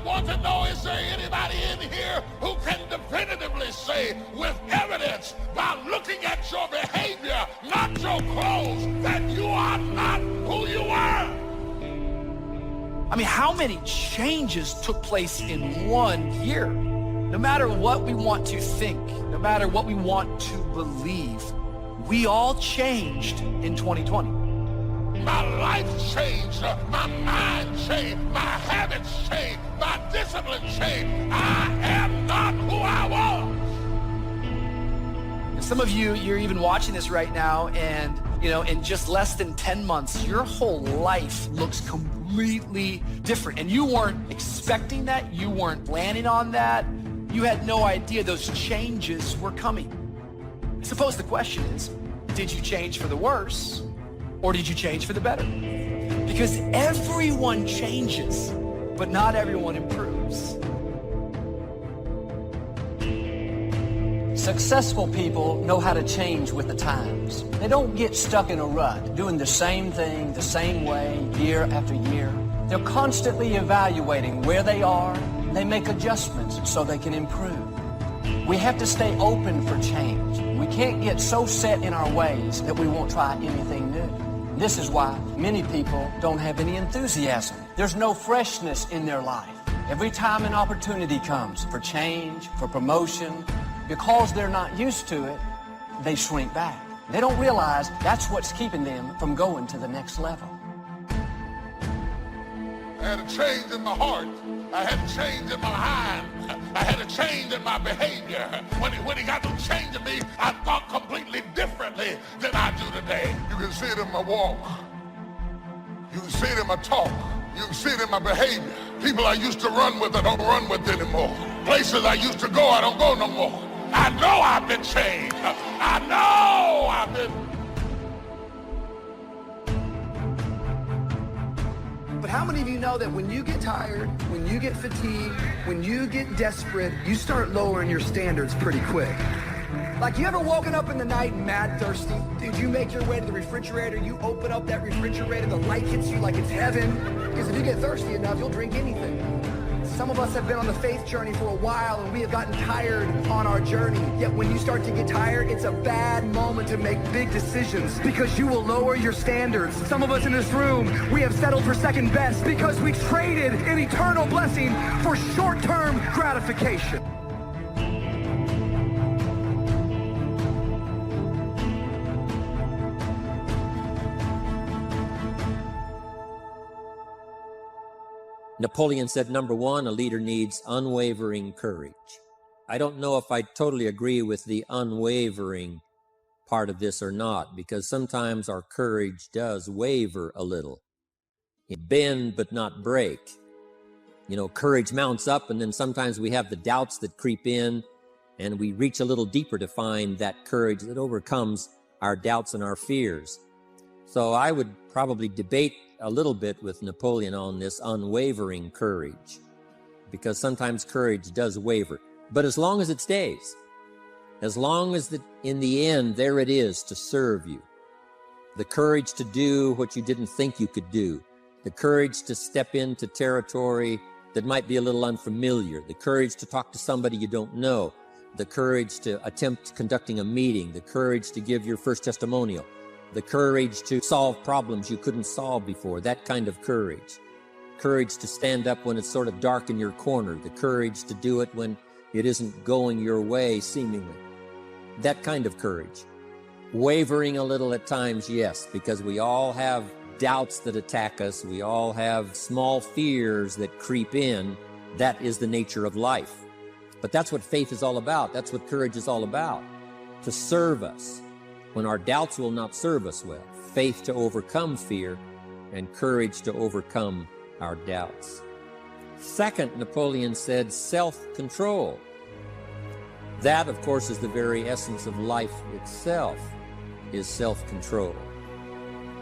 want to know, is there anybody in here who can definitively say with evidence by looking at your behavior, not your clothes, that you are not who you were? I mean, how many changes took place in 1 year? No matter what we want to think, no matter what we want to believe, we all changed in 2020. My life changed, my mind changed, my habits changed, my discipline changed. I am not who I was. Some of you, you're even watching this right now, and in just less than 10 months, your whole life looks completely different. And you weren't expecting that, you weren't planning on that, you had no idea those changes were coming. I suppose the question is, did you change for the worse? Or did you change for the better? Because everyone changes, but not everyone improves. Successful people know how to change with the times. They don't get stuck in a rut, doing the same thing the same way year after year. They're constantly evaluating where they are, and they make adjustments so they can improve. We have to stay open for change. We can't get so set in our ways that we won't try anything new. This is why many people don't have any enthusiasm. There's no freshness in their life. Every time an opportunity comes for change, for promotion, because they're not used to it, they shrink back. They don't realize that's what's keeping them from going to the next level. I had a change in my heart. I had a change in my mind. I had a change in my behavior. When he got to changing me, I thought completely differently than I do today. You can see it in my walk. You can see it in my talk. You can see it in my behavior. People I used to run with, I don't run with anymore. Places I used to go, I don't go no more. I know I've been changed. I know I've been. But how many of you know that when you get tired, when you get fatigued, when you get desperate, you start lowering your standards pretty quick? Like, you ever woken up in the night mad thirsty? Dude, you make your way to the refrigerator, you open up that refrigerator, the light hits you like it's heaven. Because if you get thirsty enough, you'll drink anything. Some of us have been on the faith journey for a while, and we have gotten tired on our journey. Yet when you start to get tired, it's a bad moment to make big decisions, because you will lower your standards. Some of us in this room, we have settled for second best because we traded an eternal blessing for short-term gratification. Napoleon said, number one, a leader needs unwavering courage. I don't know if I totally agree with the unwavering part of this or not, because sometimes our courage does waver a little. It bend but not break. Courage mounts up, and then sometimes we have the doubts that creep in, and we reach a little deeper to find that courage that overcomes our doubts and our fears. So I would probably debate a little bit with Napoleon on this unwavering courage, because sometimes courage does waver. But as long as it stays, as long as in the end there it is to serve you, the courage to do what you didn't think you could do, the courage to step into territory that might be a little unfamiliar, the courage to talk to somebody you don't know, the courage to attempt conducting a meeting, the courage to give your first testimonial, the courage to solve problems you couldn't solve before, that kind of courage. Courage to stand up when it's sort of dark in your corner, the courage to do it when it isn't going your way, seemingly. That kind of courage. Wavering a little at times, yes, because we all have doubts that attack us. We all have small fears that creep in. That is the nature of life. But that's what faith is all about. That's what courage is all about, to serve us when our doubts will not serve us well. Faith to overcome fear, and courage to overcome our doubts. Second, Napoleon said self-control. That, of course, is the very essence of life itself, is self-control.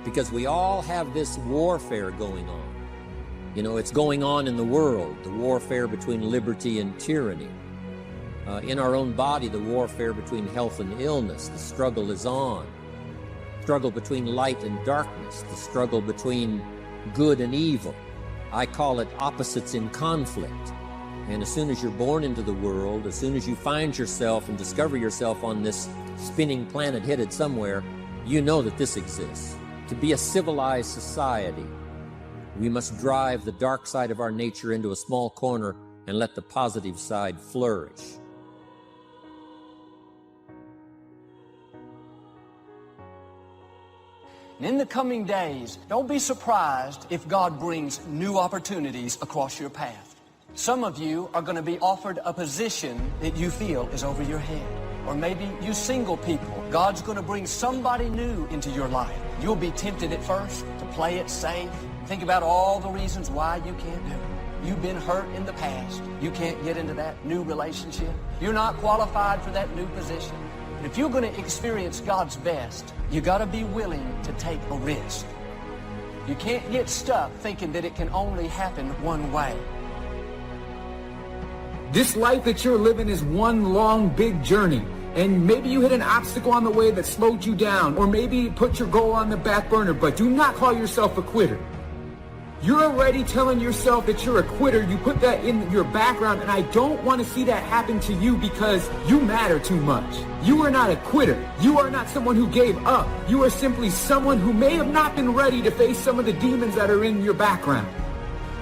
Because we all have this warfare going on. It's going on in the world, the warfare between liberty and tyranny. In our own body, the warfare between health and illness, the struggle is on. Struggle between light and darkness, the struggle between good and evil. I call it opposites in conflict. And as soon as you're born into the world, as soon as you find yourself and discover yourself on this spinning planet headed somewhere, you know that this exists. To be a civilized society, we must drive the dark side of our nature into a small corner and let the positive side flourish. And in the coming days, don't be surprised if God brings new opportunities across your path. Some of you are going to be offered a position that you feel is over your head. Or maybe you single people, God's going to bring somebody new into your life. You'll be tempted at first to play it safe. Think about all the reasons why you can't do it. You've been hurt in the past. You can't get into that new relationship. You're not qualified for that new position. And if you're going to experience God's best, you got to be willing to take a risk. You can't get stuck thinking that it can only happen one way. This life that you're living is one long, big journey. And maybe you hit an obstacle on the way that slowed you down, or maybe put your goal on the back burner, but do not call yourself a quitter. You're already telling yourself that you're a quitter. You put that in your background, and I don't want to see that happen to you because you matter too much. You are not a quitter. You are not someone who gave up. You are simply someone who may have not been ready to face some of the demons that are in your background,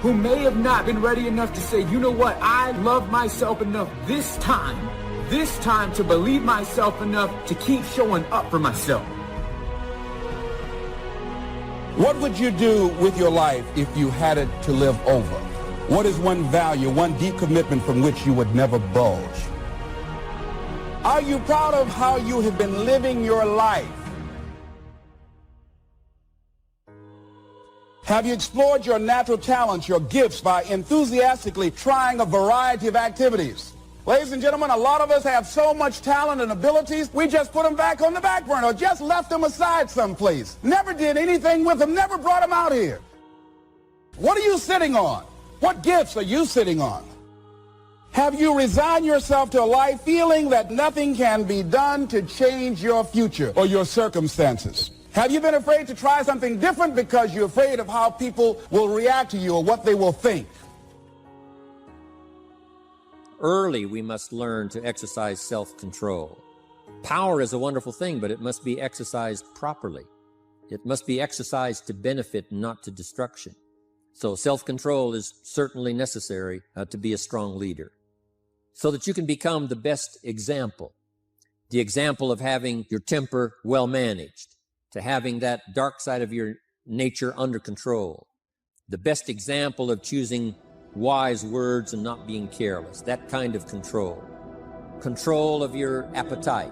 who may have not been ready enough to say, you know what, I love myself enough this time to believe myself enough to keep showing up for myself. What would you do with your life if you had it to live over? What is one value, one deep commitment from which you would never budge? Are you proud of how you have been living your life? Have you explored your natural talents, your gifts, by enthusiastically trying a variety of activities? Ladies and gentlemen, a lot of us have so much talent and abilities, we just put them back on the back burner or just left them aside someplace. Never did anything with them, never brought them out here. What are you sitting on? What gifts are you sitting on? Have you resigned yourself to a life feeling that nothing can be done to change your future or your circumstances? Have you been afraid to try something different because you're afraid of how people will react to you or what they will think? Early, we must learn to exercise self-control. Power is a wonderful thing, but it must be exercised properly. It must be exercised to benefit, not to destruction. So self-control is certainly necessary to be a strong leader, so that you can become the best example. The example of having your temper well managed, to having that dark side of your nature under control. The best example of choosing wise words and not being careless, that kind of control. Control of your appetite,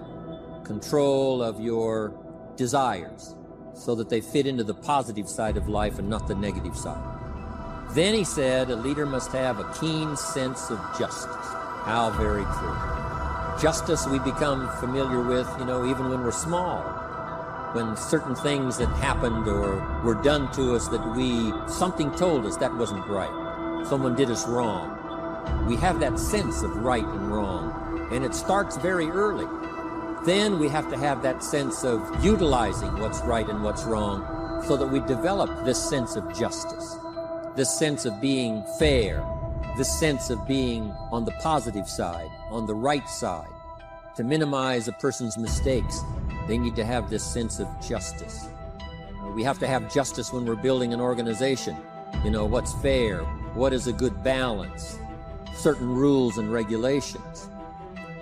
control of your desires, so that they fit into the positive side of life and not the negative side. Then he said, a leader must have a keen sense of justice. How very true. Justice we become familiar with, even when we're small. When certain things that happened or were done to us something told us that wasn't right. Someone did us wrong. We have that sense of right and wrong, and it starts very early. Then we have to have that sense of utilizing what's right and what's wrong so that we develop this sense of justice, this sense of being fair, this sense of being on the positive side, on the right side. To minimize a person's mistakes, they need to have this sense of justice. We have to have justice when we're building an organization. What's fair, what is a good balance, certain rules and regulations,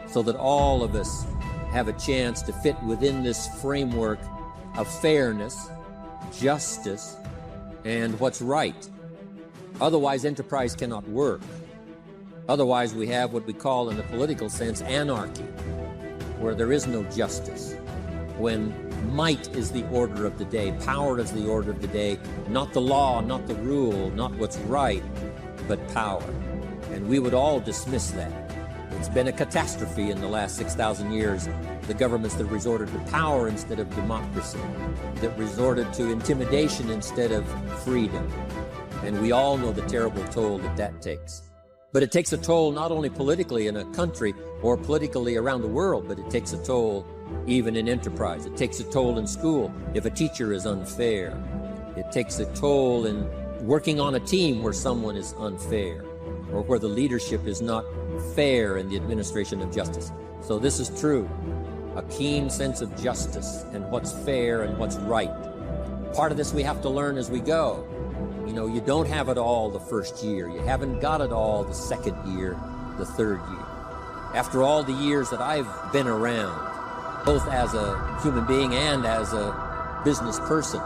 so that all of us have a chance to fit within this framework of fairness, justice, and what's right. Otherwise, enterprise cannot work. Otherwise, we have what we call, in a political sense, anarchy, where there is no justice, when might is the order of the day, power is the order of the day, not the law, not the rule, not what's right, but power. And we would all dismiss that. It's been a catastrophe in the last 6,000 years, the governments that resorted to power instead of democracy, that resorted to intimidation instead of freedom. And we all know the terrible toll that takes. But it takes a toll not only politically in a country or politically around the world, but it takes a toll even in enterprise. It takes a toll in school if a teacher is unfair. It takes a toll in working on a team where someone is unfair or where the leadership is not fair in the administration of justice. So this is true. A keen sense of justice and what's fair and what's right. Part of this we have to learn as we go. You know, you don't have it all the first year. You haven't got it all the second year, the third year. After all the years that I've been around, both as a human being and as a business person,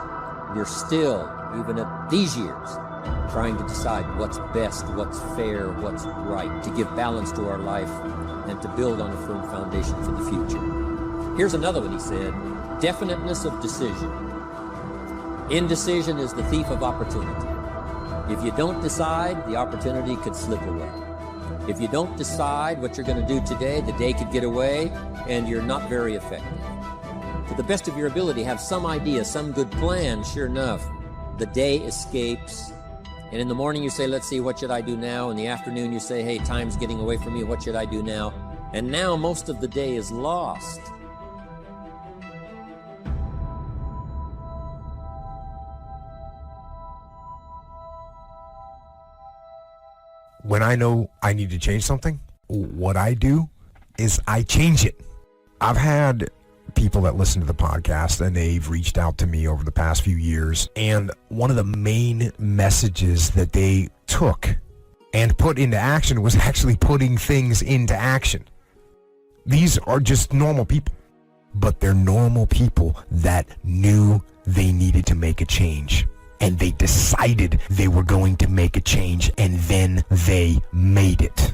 you're still, even at these years, trying to decide what's best, what's fair, what's right, to give balance to our life and to build on a firm foundation for the future. Here's another one he said, definiteness of decision. Indecision is the thief of opportunity. If you don't decide, the opportunity could slip away. If you don't decide what you're going to do today, the day could get away and you're not very effective. To the best of your ability, have some idea, some good plan. Sure enough, the day escapes. And in the morning you say, let's see, what should I do now? In the afternoon you say, hey, time's getting away from me. What should I do now? And now most of the day is lost. When I know I need to change something, what I do is I change it. I've had people that listen to the podcast and they've reached out to me over the past few years, and one of the main messages that they took and put into action was actually putting things into action. These are just normal people, but they're normal people that knew they needed to make a change. And they decided they were going to make a change, and then they made it.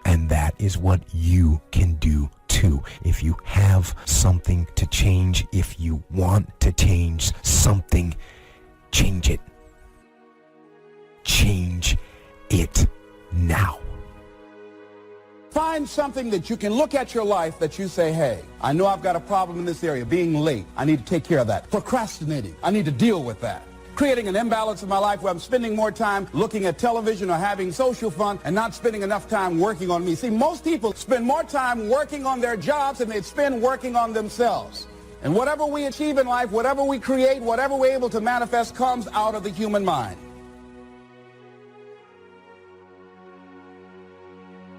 And that is what you can do too. If you have something to change, if you want to change something, change it. Change it now. Find something that you can look at your life that you say, hey, I know I've got a problem in this area, being late. I need to take care of that. Procrastinating. I need to deal with that. Creating an imbalance in my life where I'm spending more time looking at television or having social fun and not spending enough time working on me. See, most people spend more time working on their jobs than they spend working on themselves. And whatever we achieve in life, whatever we create, whatever we're able to manifest comes out of the human mind.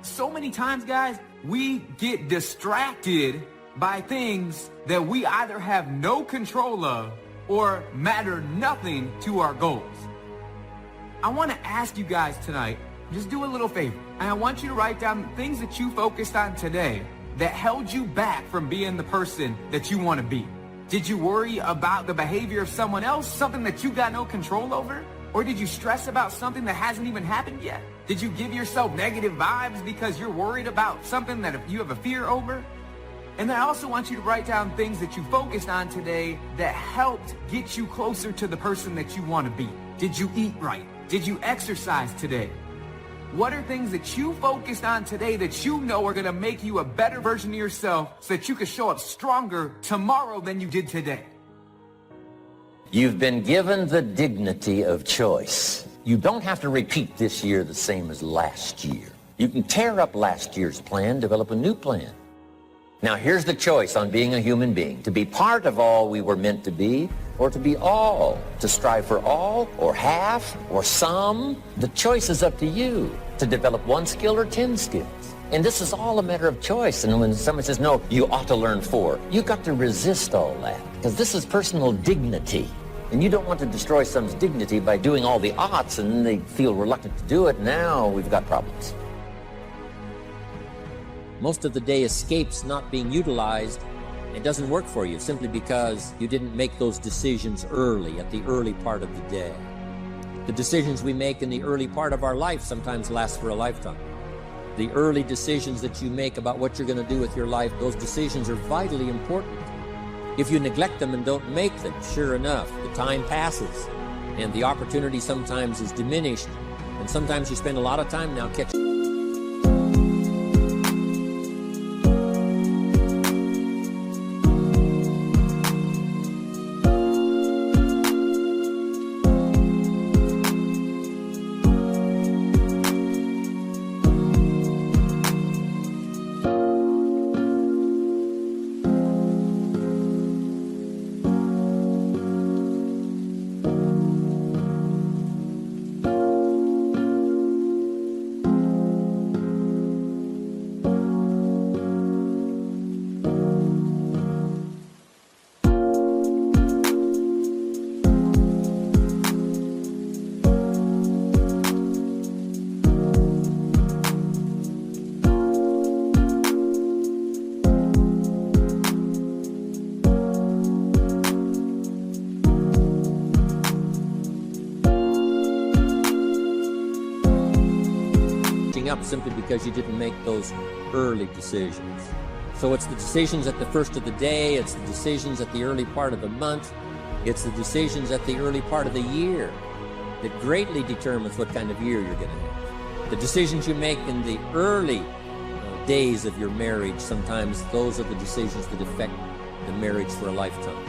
So many times, guys, we get distracted by things that we either have no control of or matter nothing to our goals. I want to ask you guys tonight, just do a little favor. And I want you to write down things that you focused on today that held you back from being the person that you want to be. Did you worry about the behavior of someone else, something that you got no control over? Or did you stress about something that hasn't even happened yet? Did you give yourself negative vibes because you're worried about something that you have a fear over? And I also want you to write down things that you focused on today that helped get you closer to the person that you want to be. Did you eat right? Did you exercise today? What are things that you focused on today that you know are going to make you a better version of yourself so that you can show up stronger tomorrow than you did today? You've been given the dignity of choice. You don't have to repeat this year the same as last year. You can tear up last year's plan, develop a new plan. Now here's the choice on being a human being. To be part of all we were meant to be, or to be all. To strive for all, or half, or some. The choice is up to you. To develop one skill or 10 skills. And this is all a matter of choice. And when someone says, no, you ought to learn 4, you've got to resist all that. Because this is personal dignity. And you don't want to destroy someone's dignity by doing all the oughts and then they feel reluctant to do it. Now we've got problems. Most of the day escapes not being utilized. It doesn't work for you simply because you didn't make those decisions early, at the early part of the day. The decisions we make in the early part of our life sometimes last for a lifetime. The early decisions that you make about what you're going to do with your life, those decisions are vitally important. If you neglect them and don't make them, sure enough, the time passes and the opportunity sometimes is diminished. And sometimes you spend a lot of time now catching. up simply because you didn't make those early decisions. So it's the decisions at the first of the day, it's the decisions at the early part of the month, it's the decisions at the early part of the year that greatly determines what kind of year you're going to have. The decisions you make in the early days of your marriage, sometimes those are the decisions that affect the marriage for a lifetime.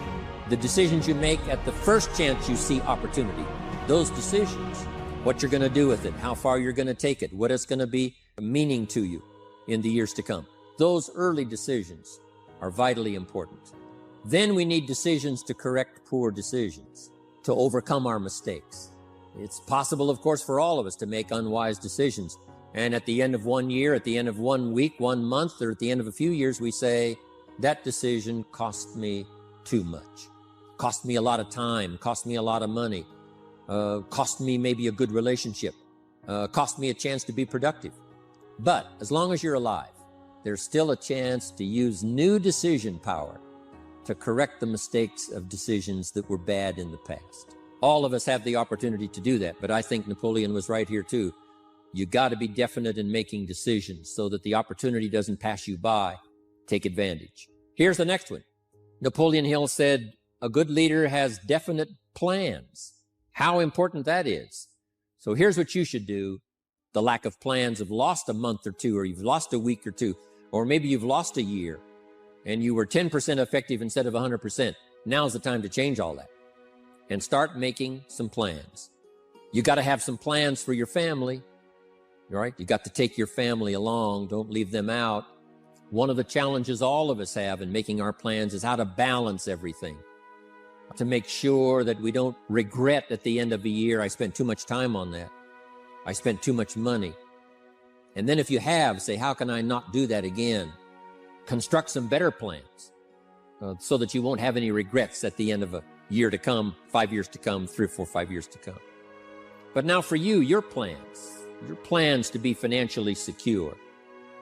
The decisions you make at the first chance you see opportunity, those decisions, what you're going to do with it, how far you're going to take it, what it's going to be meaning to you in the years to come. Those early decisions are vitally important. Then we need decisions to correct poor decisions, to overcome our mistakes. It's possible, of course, for all of us to make unwise decisions. And at the end of 1 year, at the end of 1 week, 1 month, or at the end of a few years, we say, that decision cost me too much. Cost me a lot of time, cost me a lot of money, cost me maybe a good relationship, cost me a chance to be productive. But as long as you're alive, there's still a chance to use new decision power to correct the mistakes of decisions that were bad in the past. All of us have the opportunity to do that, but I think Napoleon was right here too. You got to be definite in making decisions so that the opportunity doesn't pass you by. Take advantage. Here's the next one. Napoleon Hill said, a good leader has definite plans. How important that is. So here's what you should do. The lack of plans have lost a month or two, or you've lost a week or two, or maybe you've lost a year and you were 10% effective instead of 100%. Now's the time to change all that and start making some plans. You got to have some plans for your family, all right? You got to take your family along. Don't leave them out. One of the challenges all of us have in making our plans is how to balance everything, to make sure that we don't regret at the end of a year, I spent too much time on that. I spent too much money. And then if you have, say, how can I not do that again? Construct some better plans so that you won't have any regrets at the end of a year to come, 5 years to come, 3 or 4, 5 years to come. But now for you, your plans to be financially secure.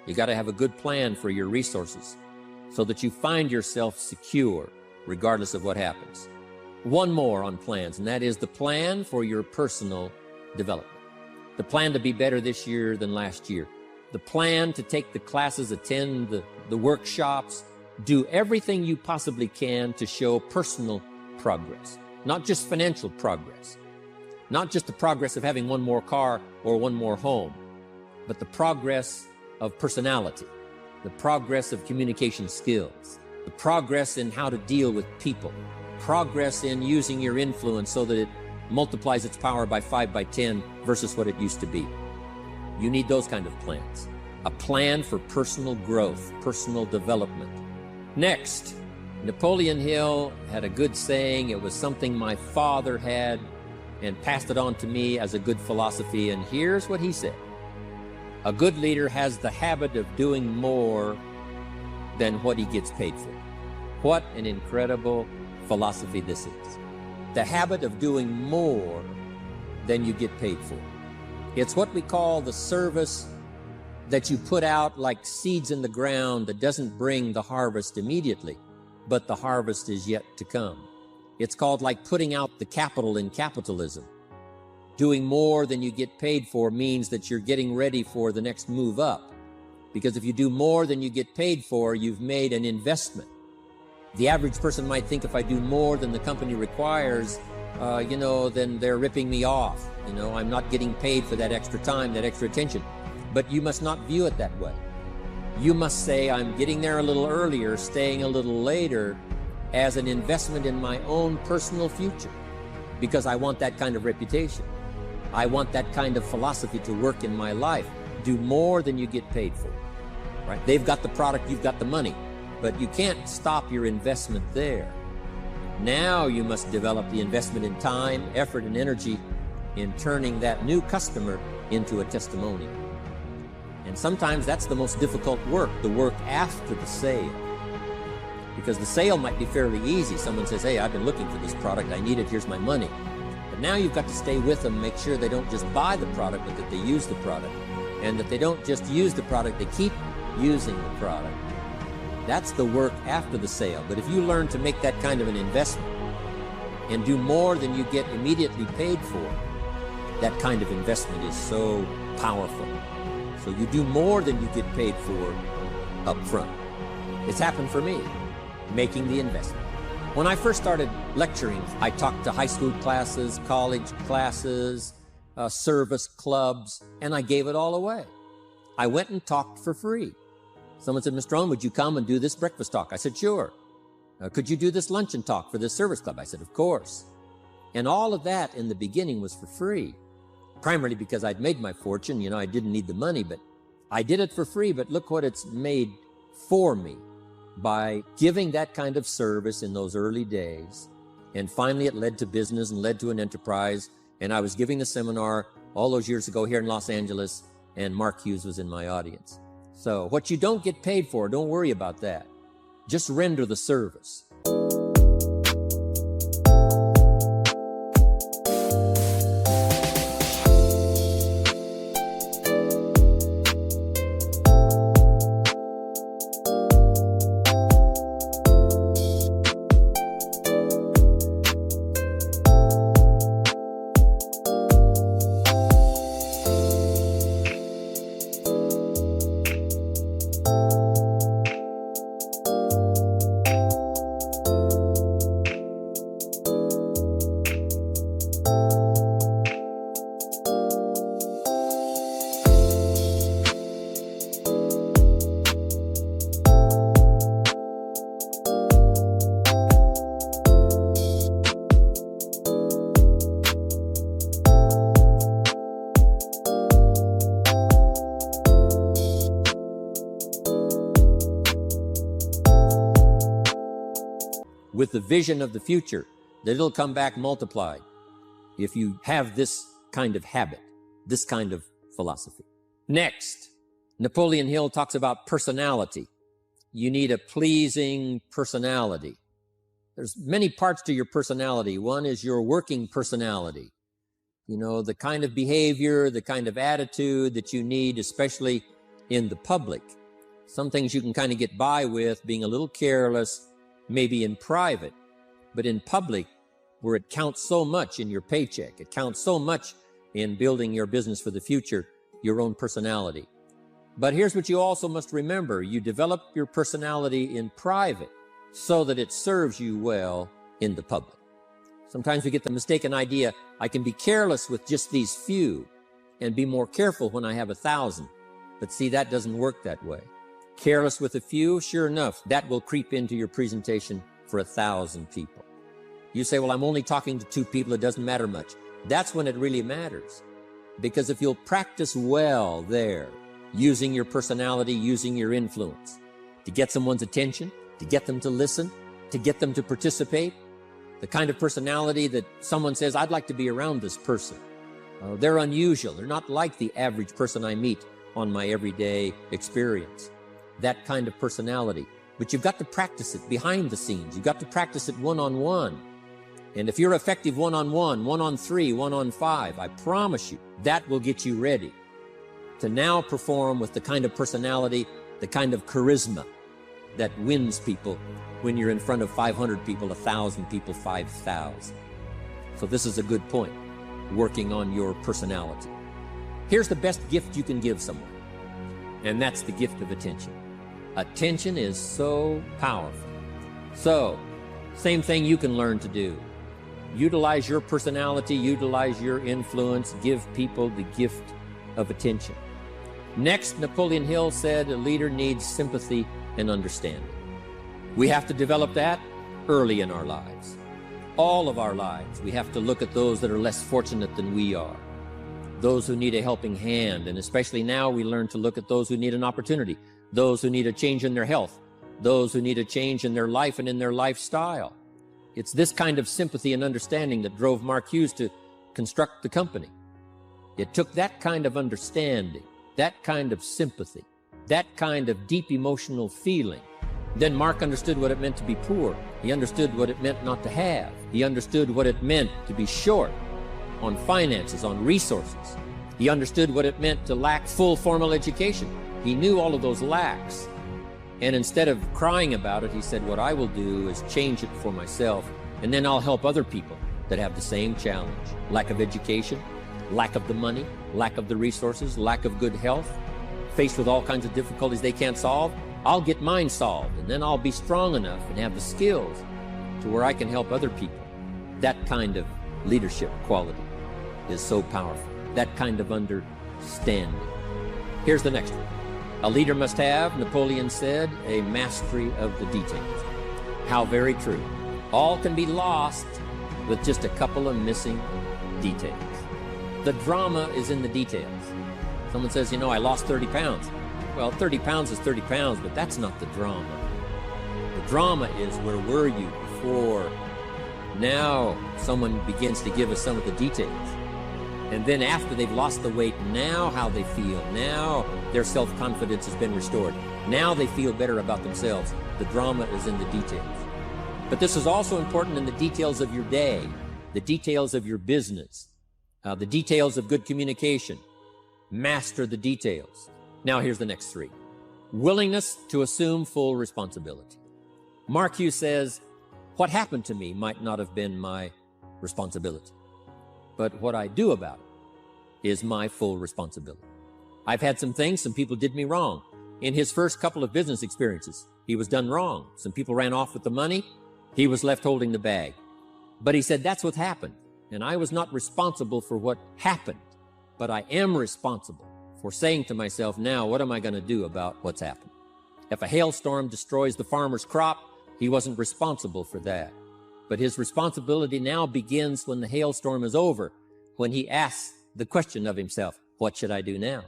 You got to have a good plan for your resources so that you find yourself secure regardless of what happens. One more on plans, and that is the plan for your personal development. The plan to be better this year than last year. The plan to take the classes, attend the workshops, do everything you possibly can to show personal progress, not just financial progress, not just the progress of having one more car or one more home, but the progress of personality, the progress of communication skills, the progress in how to deal with people, progress in using your influence so that it multiplies its power by 5 by 10 versus what it used to be. You need those kind of plans. A plan for personal growth, personal development. Next, Napoleon Hill had a good saying. It was something my father had and passed it on to me as a good philosophy. And here's what he said. A good leader has the habit of doing more than what he gets paid for. What an incredible philosophy this is. The habit of doing more than you get paid for. It's what we call the service that you put out like seeds in the ground that doesn't bring the harvest immediately, but the harvest is yet to come. It's called like putting out the capital in capitalism. Doing more than you get paid for means that you're getting ready for the next move up. Because if you do more than you get paid for, you've made an investment. The average person might think if I do more than the company requires, then they're ripping me off. I'm not getting paid for that extra time, that extra attention. But you must not view it that way. You must say, I'm getting there a little earlier, staying a little later, as an investment in my own personal future, because I want that kind of reputation. I want that kind of philosophy to work in my life. Do more than you get paid for, right? They've got the product, you've got the money, but you can't stop your investment there. Now you must develop the investment in time, effort, and energy in turning that new customer into a testimonial. And sometimes that's the most difficult work, the work after the sale. Because the sale might be fairly easy. Someone says, hey, I've been looking for this product, I need it, here's my money. But now you've got to stay with them, make sure they don't just buy the product, but that they use the product. And that they don't just use the product, they keep using the product. That's the work after the sale. But if you learn to make that kind of an investment and do more than you get immediately paid for, that kind of investment is so powerful, So you do more than you get paid for up front. It's happened for me, making the investment. When I first started lecturing, I talked to high school classes, college classes, service clubs, and I gave it all away. I went and talked for free. Someone said, Mr. Owen, would you come and do this breakfast talk? I said, sure. Could you do this luncheon talk for this service club? I said, of course. And all of that in the beginning was for free, primarily because I'd made my fortune. I didn't need the money, but I did it for free. But look what it's made for me by giving that kind of service in those early days. And finally, it led to business and led to an enterprise. And I was giving a seminar all those years ago here in Los Angeles, and Mark Hughes was in my audience. So what you don't get paid for, don't worry about that. Just render the service. With the vision of the future, that it'll come back multiplied if you have this kind of habit, this kind of philosophy. Next, Napoleon Hill talks about personality. You need a pleasing personality. There's many parts to your personality. One is your working personality. The kind of behavior, the kind of attitude that you need, especially in the public. Some things you can kind of get by with, being a little careless, maybe in private, but in public, where it counts so much in your paycheck, it counts so much in building your business for the future, your own personality. But here's what you also must remember. You develop your personality in private so that it serves you well in the public. Sometimes we get the mistaken idea, I can be careless with just these few and be more careful when I have 1,000. But see, that doesn't work that way. Careless with a few, sure enough, that will creep into your presentation for 1,000 people. You say, well, I'm only talking to 2 people, it doesn't matter much. That's when it really matters. Because if you'll practice well there, using your personality, using your influence, to get someone's attention, to get them to listen, to get them to participate, the kind of personality that someone says, I'd like to be around this person. They're unusual. They're not like the average person I meet on my everyday experience. That kind of personality. But you've got to practice it behind the scenes. You've got to practice it one-on-one. And if you're effective one-on-one, 1-on-3, 1-on-5, I promise you, that will get you ready to now perform with the kind of personality, the kind of charisma that wins people when you're in front of 500 people, 1,000 people, 5,000. So this is a good point, working on your personality. Here's the best gift you can give someone, and that's the gift of attention. Attention is so powerful. So, same thing you can learn to do. Utilize your personality, utilize your influence, give people the gift of attention. Next, Napoleon Hill said a leader needs sympathy and understanding. We have to develop that early in our lives. All of our lives, we have to look at those that are less fortunate than we are. Those who need a helping hand, and especially now we learn to look at those who need an opportunity, those who need a change in their health, those who need a change in their life and in their lifestyle. It's this kind of sympathy and understanding that drove Mark Hughes to construct the company. It took that kind of understanding, that kind of sympathy, that kind of deep emotional feeling. Then Mark understood what it meant to be poor. He understood what it meant not to have. He understood what it meant to be short on finances, on resources. He understood what it meant to lack full formal education. He knew all of those lacks. And instead of crying about it, he said, what I will do is change it for myself, and then I'll help other people that have the same challenge. Lack of education, lack of the money, lack of the resources, lack of good health. faced with all kinds of difficulties they can't solve, I'll get mine solved, and then I'll be strong enough and have the skills to where I can help other people. That kind of leadership quality is so powerful. That kind of understanding. Here's the next one. A leader must have, Napoleon said, a mastery of the details. How very true. All can be lost with just a couple of missing details. The drama is in the details. Someone says, I lost 30 pounds. Well, 30 pounds is 30 pounds, but that's not the drama. The drama is, where were you before? Now someone begins to give us some of the details. And then after they've lost the weight, now how they feel. Now their self-confidence has been restored. Now they feel better about themselves. The drama is in the details. But this is also important in the details of your day, the details of your business, the details of good communication. Master the details. Now here's the next three. Willingness to assume full responsibility. Mark Hughes says, what happened to me might not have been my responsibility, but what I do about it is my full responsibility. I've had some people did me wrong. In his first couple of business experiences, he was done wrong. Some people ran off with the money. He was left holding the bag. But he said, that's what happened. And I was not responsible for what happened, but I am responsible for saying to myself, now, what am I going to do about what's happened? If a hailstorm destroys the farmer's crop, he wasn't responsible for that. But his responsibility now begins when the hailstorm is over, when he asks the question of himself, what should I do now?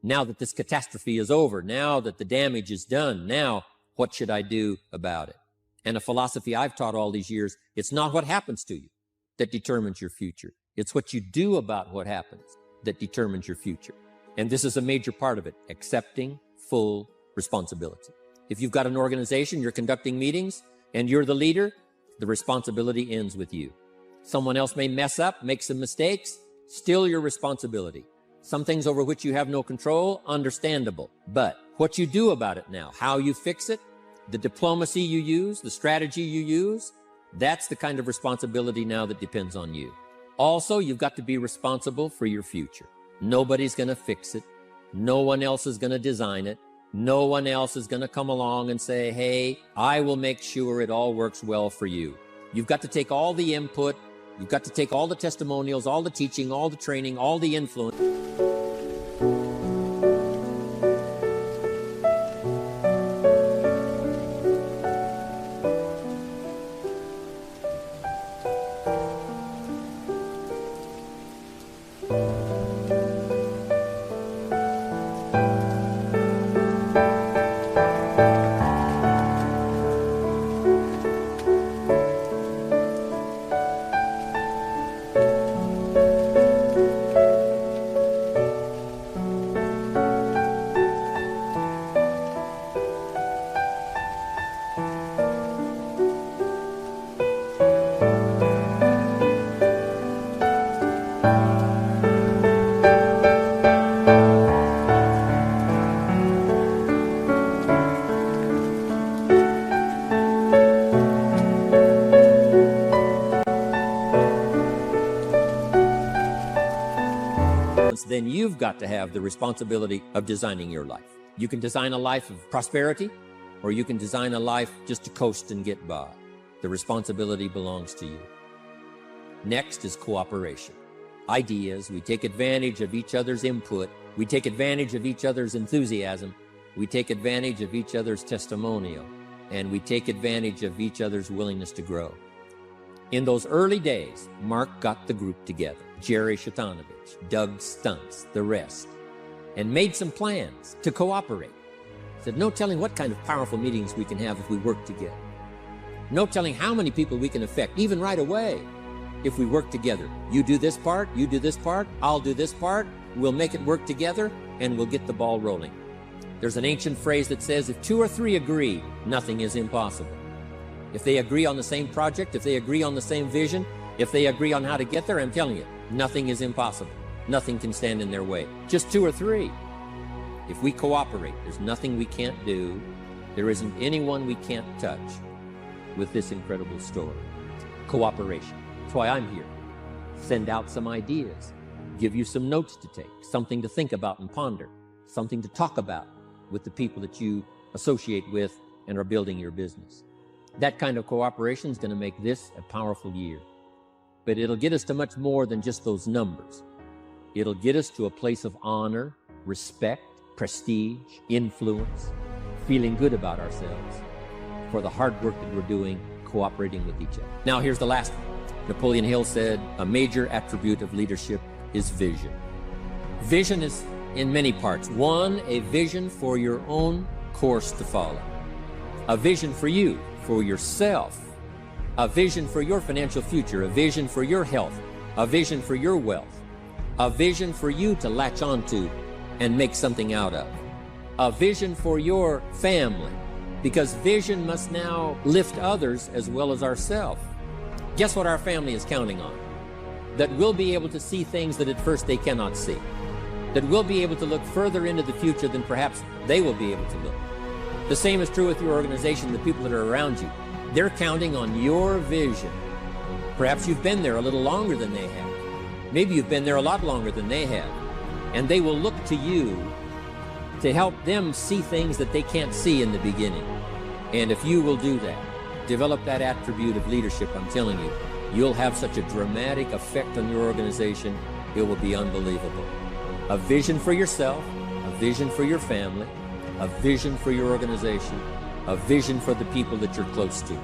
Now that this catastrophe is over, now that the damage is done, now what should I do about it? And a philosophy I've taught all these years, it's not what happens to you that determines your future. It's what you do about what happens that determines your future. And this is a major part of it, accepting full responsibility. If you've got an organization, you're conducting meetings, and you're the leader, the responsibility ends with you. Someone else may mess up, make some mistakes, still your responsibility. Some things over which you have no control, understandable. But what you do about it now, how you fix it, the diplomacy you use, the strategy you use, that's the kind of responsibility now that depends on you. Also, you've got to be responsible for your future. Nobody's going to fix it. No one else is going to design it. No one else is going to come along and say, hey, I will make sure it all works well for you. You've got to take all the input. You've got to take all the testimonials, all the teaching, all the training, all the influence. Then you've got to have the responsibility of designing your life. You can design a life of prosperity, or you can design a life just to coast and get by. The responsibility belongs to you. Next is cooperation. Ideas, we take advantage of each other's input. We take advantage of each other's enthusiasm. We take advantage of each other's testimonial. And we take advantage of each other's willingness to grow. In those early days, Mark got the group together. Jerry Shatanovich, Doug Stuntz, the rest, and made some plans to cooperate. Said, no telling what kind of powerful meetings we can have if we work together. No telling how many people we can affect, even right away, if we work together. You do this part, you do this part, I'll do this part, we'll make it work together, and we'll get the ball rolling. There's an ancient phrase that says, if 2 or 3 agree, nothing is impossible. If they agree on the same project, if they agree on the same vision, if they agree on how to get there, I'm telling you, nothing is impossible. Nothing can stand in their way. Just 2 or 3. If we cooperate, there's nothing we can't do. There isn't anyone we can't touch with this incredible story. Cooperation. That's why I'm here. Send out some ideas. Give you some notes to take, something to think about and ponder. something to talk about with the people that you associate with and are building your business. That kind of cooperation is going to make this a powerful year. But it'll get us to much more than just those numbers. It'll get us to a place of honor, respect, prestige, influence, feeling good about ourselves for the hard work that we're doing, cooperating with each other. Now, here's the last one. Napoleon Hill said, a major attribute of leadership is vision. Vision is in many parts. One, a vision for your own course to follow. A vision for you, for yourself. A vision for your financial future. A vision for your health. A vision for your wealth. A vision for you to latch onto and make something out of. A vision for your family, because vision must now lift others as well as ourselves. Guess what our family is counting on? That we'll be able to see things that at first they cannot see. That we'll be able to look further into the future than perhaps they will be able to look. The same is true with your organization, the people that are around you. They're counting on your vision. Perhaps you've been there a little longer than they have. Maybe you've been there a lot longer than they have. And they will look to you to help them see things that they can't see in the beginning. And if you will do that, develop that attribute of leadership, I'm telling you, you'll have such a dramatic effect on your organization, it will be unbelievable. A vision for yourself, a vision for your family, a vision for your organization, a vision for the people that you're close to.